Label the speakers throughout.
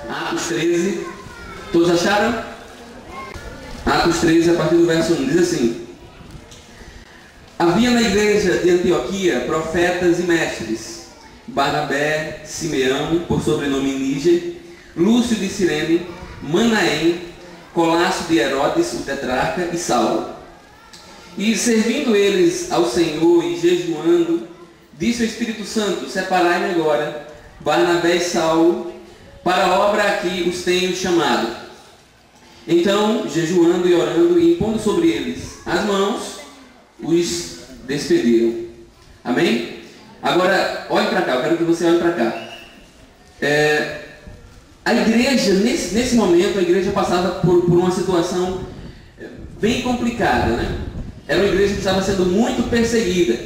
Speaker 1: Atos 13. Todos acharam? Atos 13, a partir do verso 1, diz assim: havia na igreja de Antioquia profetas e mestres: Barnabé, Simeão, por sobrenome Níger, Lúcio de Cirene, Manaém, Colasso de Herodes, o tetrarca, e Saulo. E servindo eles ao Senhor e jejuando, disse o Espírito Santo: separai-me agora Barnabé e Saulo para a obra a que os tenho chamado. Então, jejuando e orando e impondo sobre eles as mãos, os despediram. Amém? Agora, olhe para cá, eu quero que você olhe para cá. A igreja, nesse momento, a igreja passava por uma situação bem complicada, né? Era uma igreja que estava sendo muito perseguida.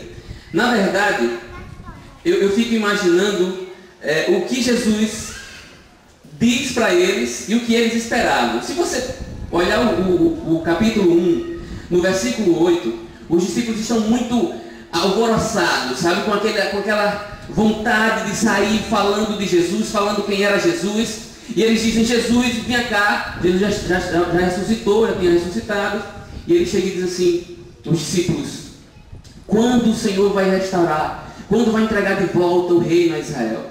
Speaker 1: Na verdade, eu fico imaginando o que Jesus diz para eles e o que eles esperavam. Se você olhar o capítulo 1, no versículo 8, os discípulos estão muito alvoroçados, sabe? Com aquela vontade de sair falando de Jesus, falando quem era Jesus. E eles dizem: Jesus, vinha cá. Jesus já ressuscitou, já tinha ressuscitado. E ele chega e diz assim, os discípulos: quando o Senhor vai restaurar? Quando vai entregar de volta o reino a Israel?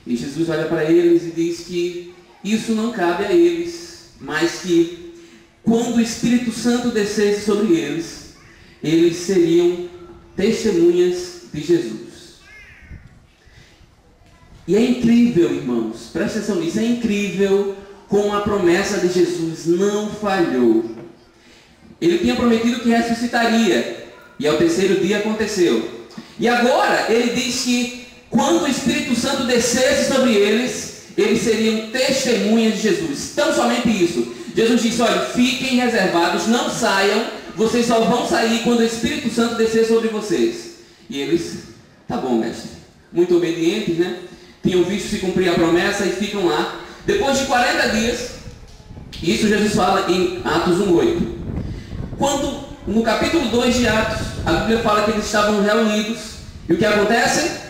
Speaker 1: E Jesus olha para eles e diz que isso não cabe a eles, mas que quando o Espírito Santo descesse sobre eles, eles seriam testemunhas de Jesus. E é incrível, irmãos, presta atenção nisso, é incrível como a promessa de Jesus não falhou. Ele tinha prometido que ressuscitaria, e ao terceiro dia aconteceu. E agora ele diz que quando o Espírito Santo descesse sobre eles, eles seriam testemunhas de Jesus. Tão somente isso. Jesus disse: olha, fiquem reservados, não saiam, vocês só vão sair quando o Espírito Santo descer sobre vocês. E eles: tá bom, mestre. Muito obedientes, né? Tinham visto se cumprir a promessa e ficam lá. Depois de 40 dias, isso Jesus fala em Atos 1:8. Quando, no capítulo 2 de Atos, a Bíblia fala que eles estavam reunidos. E o que acontece?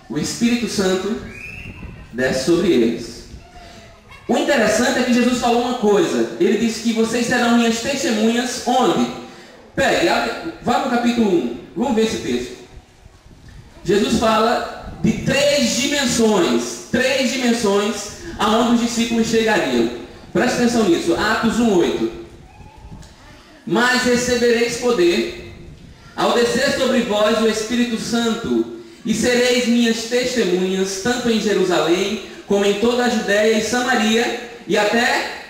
Speaker 1: O Espírito Santo desce sobre eles. O interessante é que Jesus falou uma coisa. Ele disse que vocês serão minhas testemunhas. Onde? Pegue, vá no capítulo 1. Vamos ver esse texto. Jesus fala de três dimensões aonde os discípulos chegariam. Preste atenção nisso. Atos 1:8. Mas recebereis poder ao descer sobre vós o Espírito Santo, e sereis minhas testemunhas, tanto em Jerusalém, como em toda a Judéia e Samaria, e até...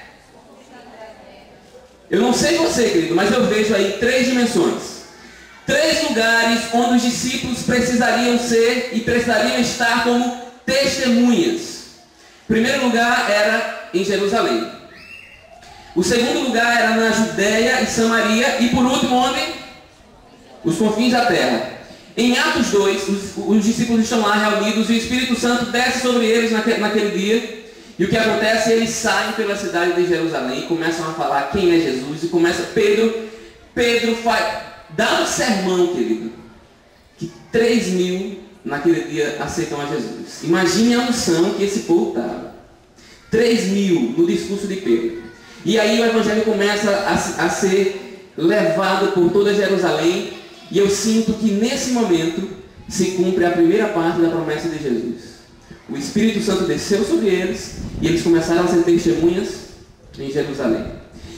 Speaker 1: Eu não sei você, querido, mas eu vejo aí três dimensões. Três lugares onde os discípulos precisariam ser e precisariam estar como testemunhas. O primeiro lugar era em Jerusalém. O segundo lugar era na Judéia e Samaria. E por último, onde? Os confins da terra. Em Atos 2, os discípulos estão lá reunidos e o Espírito Santo desce sobre eles naquele dia. E o que acontece? Eles saem pela cidade de Jerusalém e começam a falar quem é Jesus. E começa Pedro dá um sermão, querido, que 3.000 naquele dia aceitam a Jesus. Imagine a unção que esse povo estava. 3.000 no discurso de Pedro. E aí o evangelho começa a ser levado por toda Jerusalém. E eu sinto que nesse momento se cumpre a primeira parte da promessa de Jesus. O Espírito Santo desceu sobre eles e eles começaram a ser testemunhas em Jerusalém.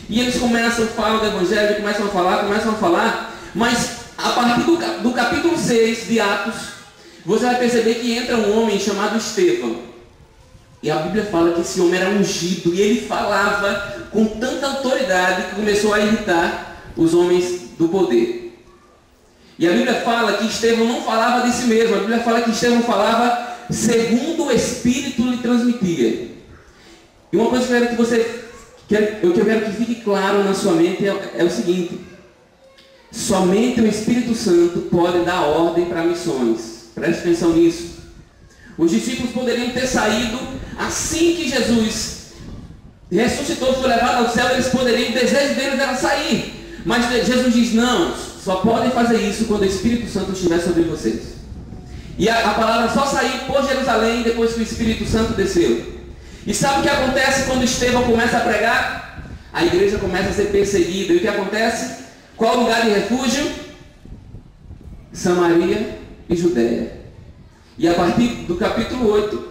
Speaker 1: E eles falam do evangelho, começam a falar, mas a partir do capítulo 6 de Atos, você vai perceber que entra um homem chamado Estevão. E a Bíblia fala que esse homem era ungido e ele falava com tanta autoridade que começou a irritar os homens do poder. E a Bíblia fala que Estevão não falava de si mesmo. A Bíblia fala que Estevão falava segundo o Espírito lhe transmitia. E uma coisa que eu quero que fique claro na sua mente é o seguinte: somente o Espírito Santo pode dar ordem para missões. Preste atenção nisso. Os discípulos poderiam ter saído assim que Jesus ressuscitou, foi levado ao céu. Eles poderiam, o desejo deles era sair. Mas Jesus diz: não, só podem fazer isso quando o Espírito Santo estiver sobre vocês. E a palavra só saiu por Jerusalém depois que o Espírito Santo desceu. E sabe o que acontece quando Estevão começa a pregar? A igreja começa a ser perseguida. E o que acontece? Qual o lugar de refúgio? Samaria e Judéia. E a partir do capítulo 8,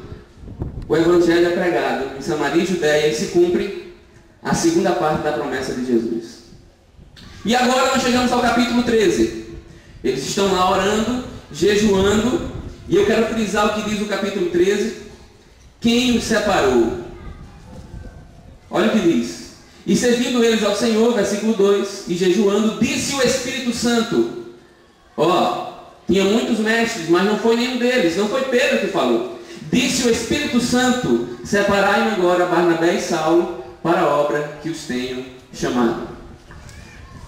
Speaker 1: o evangelho é pregado em Samaria e Judéia e se cumpre a segunda parte da promessa de Jesus. E agora nós chegamos ao capítulo 13. Eles estão lá orando, jejuando, e eu quero frisar o que diz o capítulo 13. Quem os separou? Olha o que diz. E servindo eles ao Senhor, versículo 2, e jejuando, disse o Espírito Santo. Tinha muitos mestres, mas não foi nenhum deles, não foi Pedro que falou. Disse o Espírito Santo: separai-me agora Barnabé e Saulo para a obra que os tenho chamado.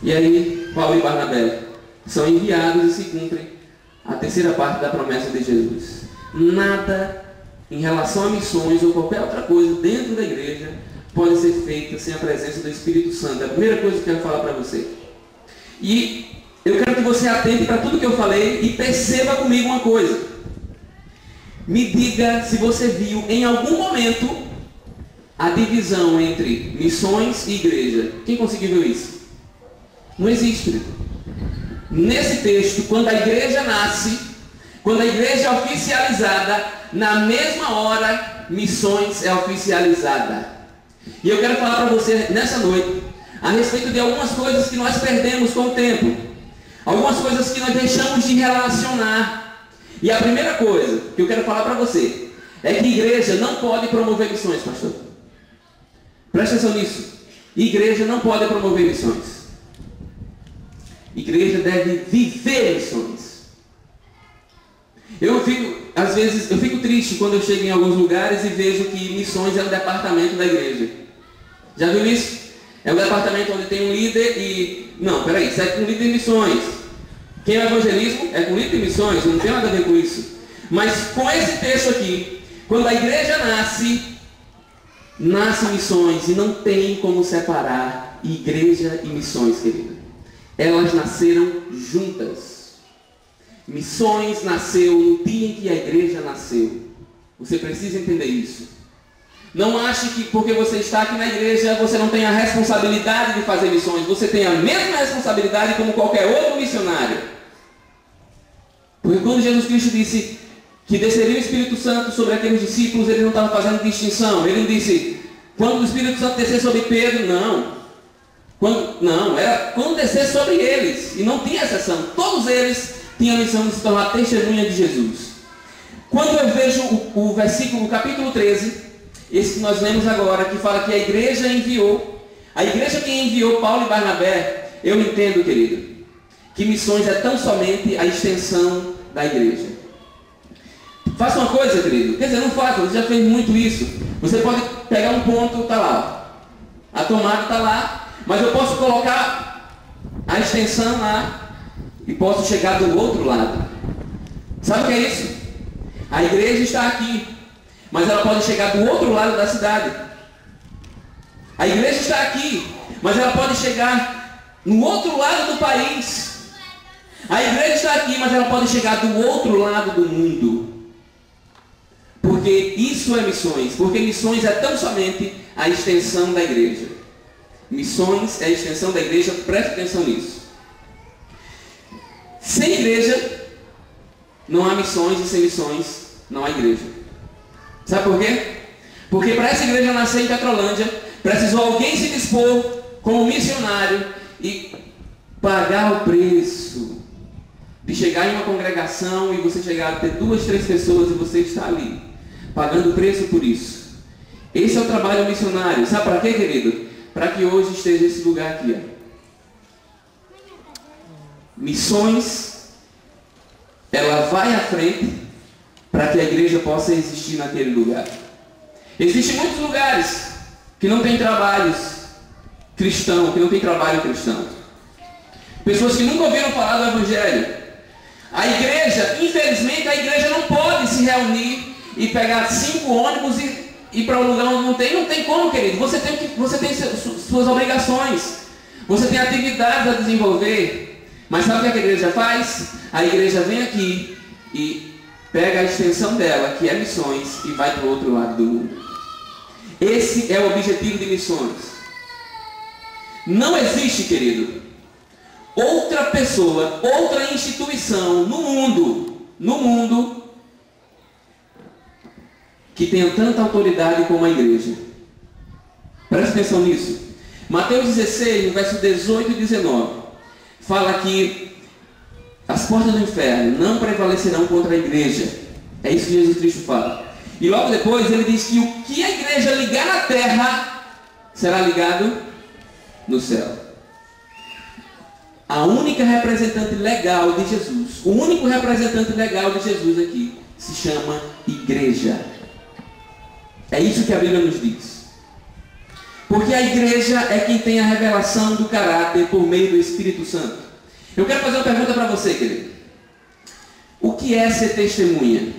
Speaker 1: E aí, Paulo e Barnabé são enviados e se cumpre a terceira parte da promessa de Jesus. Nada em relação a missões ou qualquer outra coisa dentro da igreja pode ser feita sem a presença do Espírito Santo. É a primeira coisa que eu quero falar para você. E eu quero que você atente para tudo que eu falei e perceba comigo uma coisa. Me diga se você viu em algum momento a divisão entre missões e igreja. Quem conseguiu ver isso? Não existe. Nesse texto, quando a igreja nasce, quando a igreja é oficializada, na mesma hora, missões é oficializada. E eu quero falar para você nessa noite a respeito de algumas coisas que nós perdemos com o tempo. Algumas coisas que nós deixamos de relacionar. E a primeira coisa que eu quero falar para você é que igreja não pode promover missões, pastor. Presta atenção nisso. Igreja não pode promover missões. Igreja deve viver missões. Às vezes, eu fico triste quando eu chego em alguns lugares e vejo que missões é um departamento da igreja. Já viu isso? É um departamento onde tem um líder e... Não, peraí, isso é com líder de missões. Quem é o evangelismo é com líder de missões, não tem nada a ver com isso. Mas com esse texto aqui, quando a igreja nascem missões e não tem como separar igreja e missões, querida. Elas nasceram juntas. Missões nasceu no dia em que a igreja nasceu. Você precisa entender isso. Não ache que porque você está aqui na igreja, você não tem a responsabilidade de fazer missões. Você tem a mesma responsabilidade como qualquer outro missionário. Porque quando Jesus Cristo disse que desceria o Espírito Santo sobre aqueles discípulos, ele não estava fazendo distinção. Ele não disse, quando o Espírito Santo descer sobre Pedro, não. Era quando descer sobre eles. E não tinha exceção. Todos eles tinham a missão de se tornar testemunha de Jesus. Quando eu vejo o versículo, o capítulo 13, esse que nós lemos agora, que fala que a igreja enviou, a igreja que enviou Paulo e Barnabé, eu entendo, querido, que missões é tão somente a extensão da igreja. Faça uma coisa, querido, quer dizer, não faça, você já fez muito isso. Você pode pegar um ponto, está lá, a tomada está lá, mas eu posso colocar a extensão lá e posso chegar do outro lado. Sabe o que é isso? A igreja está aqui, mas ela pode chegar do outro lado da cidade. A igreja está aqui, mas ela pode chegar no outro lado do país. A igreja está aqui, mas ela pode chegar do outro lado do mundo. Porque isso é missões. Porque missões é tão somente a extensão da igreja. Missões é a extensão da igreja, preste atenção nisso. Sem igreja, não há missões, e sem missões, não há igreja. Sabe por quê? Porque para essa igreja nascer em Petrolândia, precisou alguém se dispor como missionário e pagar o preço de chegar em uma congregação e você chegar a ter 2, 3 pessoas e você está ali, pagando o preço por isso. Esse é o trabalho missionário. Sabe para quê, querido? Para que hoje esteja esse lugar aqui. Missões, ela vai à frente para que a igreja possa existir naquele lugar. Existem muitos lugares que não tem trabalhos cristãos, que não tem trabalho cristão. Pessoas que nunca ouviram falar do Evangelho. A igreja, infelizmente, a igreja não pode se reunir e pegar 5 ônibus e ir para um lugar onde não tem como, querido. Você tem suas obrigações, você tem atividades a desenvolver. Mas sabe o que a igreja faz? A igreja vem aqui e pega a extensão dela, que é missões, e vai para o outro lado do mundo. Esse é o objetivo de missões. Não existe, querido, outra pessoa, outra instituição no mundo, que tenha tanta autoridade como a igreja. Preste atenção nisso. Mateus 16, no verso 18 e 19, fala que as portas do inferno não prevalecerão contra a igreja. É isso que Jesus Cristo fala. E logo depois ele diz que o que a igreja ligar na terra será ligado no céu. A única representante legal de Jesus, o único representante legal de Jesus aqui, se chama igreja. É isso que a Bíblia nos diz. Porque a igreja é quem tem a revelação do caráter por meio do Espírito Santo. Eu quero fazer uma pergunta para você, querido. O que é ser testemunha?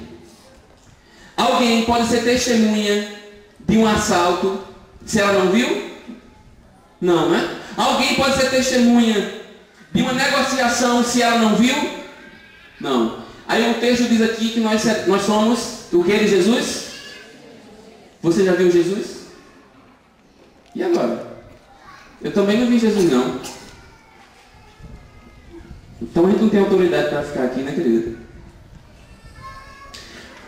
Speaker 1: Alguém pode ser testemunha de um assalto se ela não viu? Não, né? Alguém pode ser testemunha de uma negociação se ela não viu? Não. Aí o texto diz aqui que nós somos o que de Jesus? Você já viu Jesus? E agora? Eu também não vi Jesus, não. Então a gente não tem autoridade para ficar aqui, né, querida?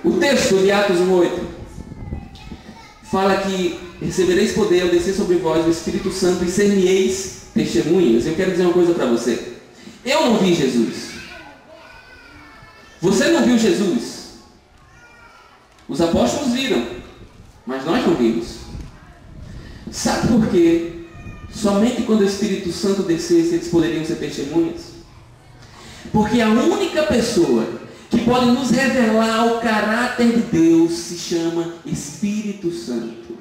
Speaker 1: O texto de Atos 1:8 fala que recebereis poder ao descer sobre vós o Espírito Santo e ser-me-eis testemunhas. Eu quero dizer uma coisa para você. Eu não vi Jesus. Você não viu Jesus. Os apóstolos viram, mas nós não vimos. Sabe por quê? Somente quando o Espírito Santo descesse eles poderiam ser testemunhas. Porque a única pessoa que pode nos revelar o caráter de Deus se chama Espírito Santo.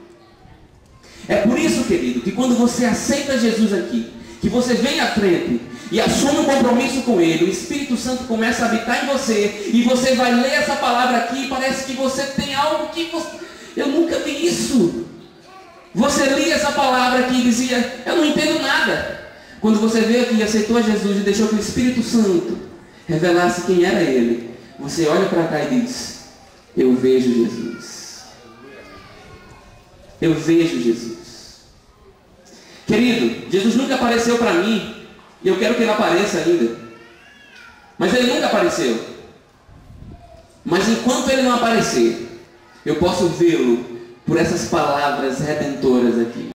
Speaker 1: É por isso, querido, que quando você aceita Jesus aqui, que você vem à frente e assume um compromisso com Ele, o Espírito Santo começa a habitar em você, e você vai ler essa palavra aqui e parece que você tem algo que eu nunca vi isso. Você lia essa palavra aqui e dizia, eu não entendo nada. Quando você veio aqui e aceitou Jesus e deixou que o Espírito Santo revelasse quem era Ele, você olha para cá e diz, eu vejo Jesus. Eu vejo Jesus. Querido, Jesus nunca apareceu para mim, e eu quero que Ele apareça ainda. Mas Ele nunca apareceu. Mas enquanto Ele não aparecer, eu posso vê-lo por essas palavras redentoras aqui.